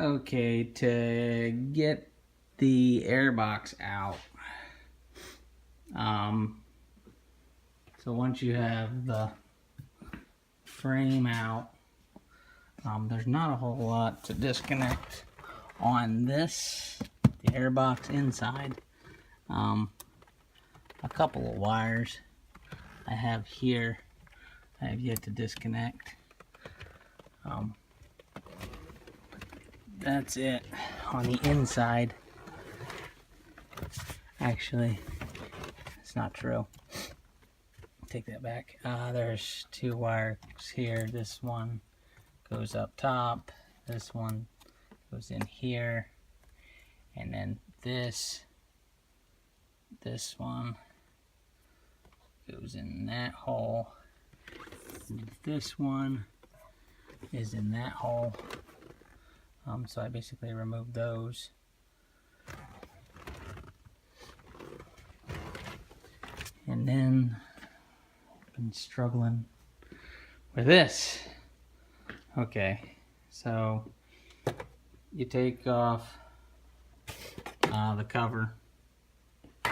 Okay, to get the airbox out, so once you have the frame out, there's not a whole lot to disconnect on this, the airbox inside. A couple of wires I have here I have yet to disconnect. That's it on the inside. Actually, it's not true. Take that back. There's two wires here. This one goes up top. This one goes in here. And then this one goes in that hole. And this one is in that hole. So I basically removed those. And then I've been struggling with this. Okay, so you take off the cover,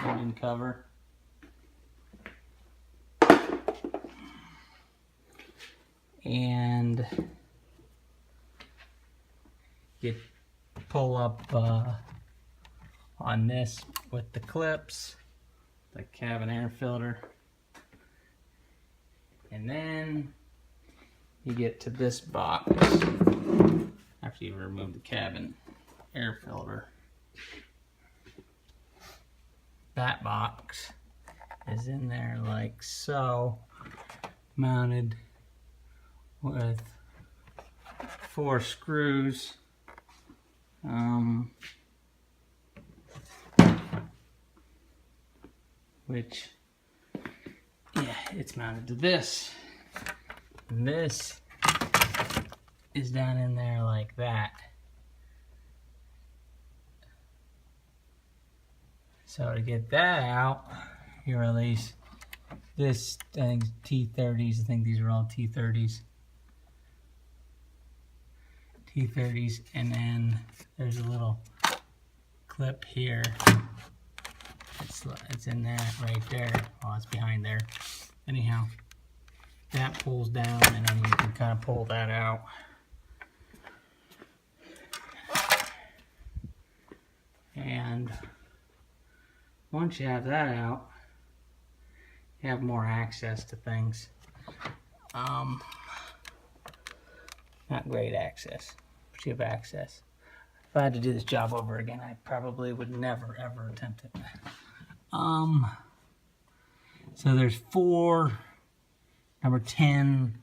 engine cover. And you pull up on this with the clips, the cabin air filter, and then you get to this box after you remove the cabin air filter. That box is in there like so, mounted with 4 screws. Which, yeah, it's mounted to this. And this is down in there like that. So to get that out, you release this, I think T30s, I think these are all T30s. T30s, and then there's a little clip here. It's in there, right there. Oh, it's behind there. Anyhow, that pulls down, and then you can kind of pull that out. And once you have that out, you have more access to things. Not great access, but you have access. If I had to do this job over again, I probably would never ever attempt it. So there's 4 number 10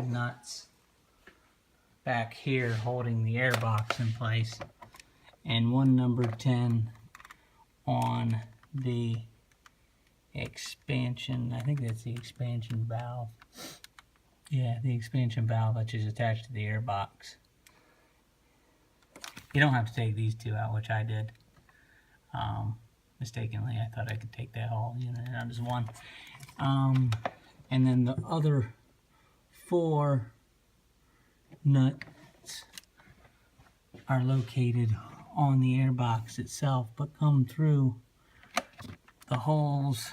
nuts back here holding the airbox in place, and 1 number 10 on the expansion, I think that's the expansion valve. Yeah, the expansion valve, which is attached to the airbox. You don't have to take these 2 out, which I did. Mistakenly, I thought I could take that whole unit out as one. And then the other 4 nuts are located on the airbox itself, but come through the holes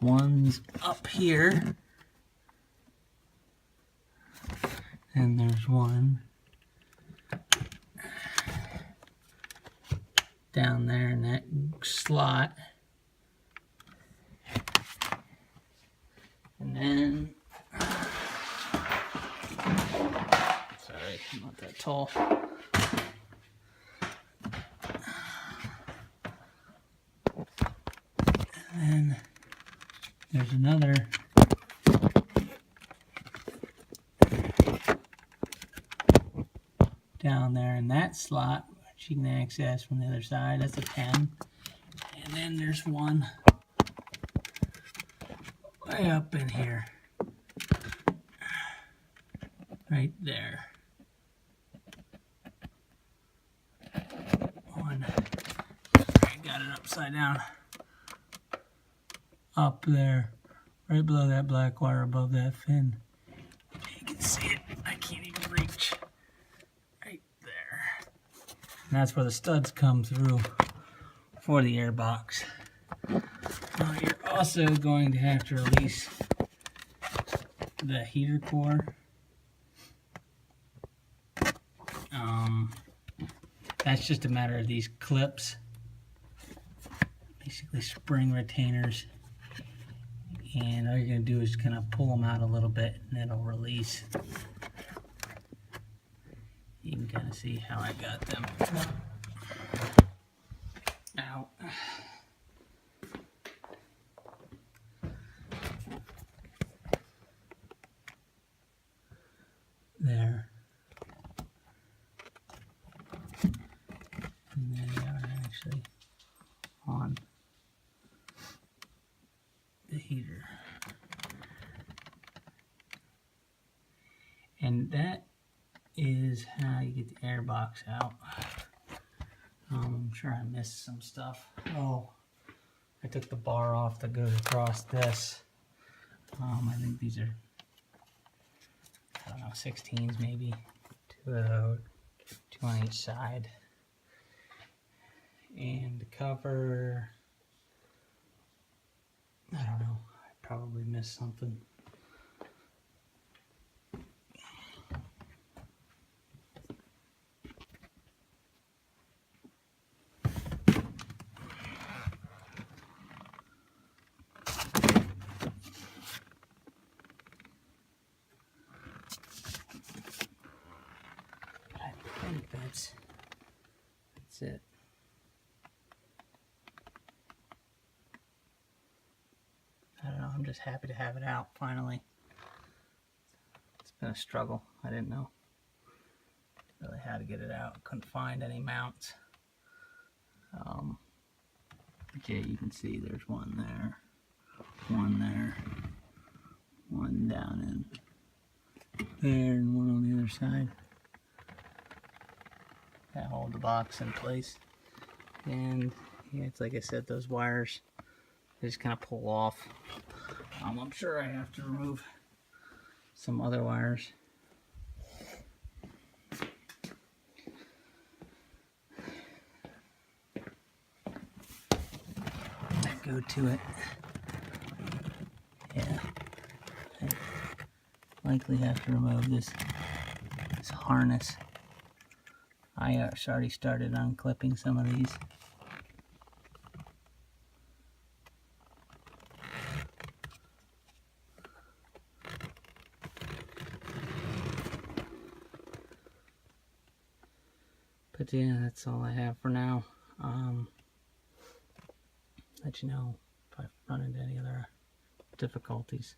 one's up here, and there's one down there in that slot, and then sorry, I'm not that tall. And then there's another down there in that slot, which you can access from the other side. That's a 10. And then there's one way up in here, right there. upside down. Up there, right below that black wire, above that fin. You can see it. I can't even reach. Right there. And that's where the studs come through for the airbox. Now you're also going to have to release the heater core. That's just a matter of these clips, basically spring retainers, and all you're going to do is kind of pull them out a little bit and it'll release. You can kind of see how I got them out. There. And they are actually on the heater. And that is how you get the airbox out. I'm sure I missed some stuff. Oh, I took the bar off that goes across this. I think these are, I don't know, 16s maybe. 2 of those, 2 on each side. And the cover, I don't know, I probably missed something. I think that's it. I don't know, I'm just happy to have it out finally. It's been a struggle. I didn't know really how to get it out. Couldn't find any mounts. Okay, you can see there's one there, one down in there, and one on the other side. That hold the box in place. And yeah, it's like I said, those wires, they just kind of pull off. I'm sure I have to remove some other wires. That go to it. Yeah. I likely have to remove this harness. I already started unclipping some of these. But yeah, that's all I have for now. Let you know if I run into any other difficulties.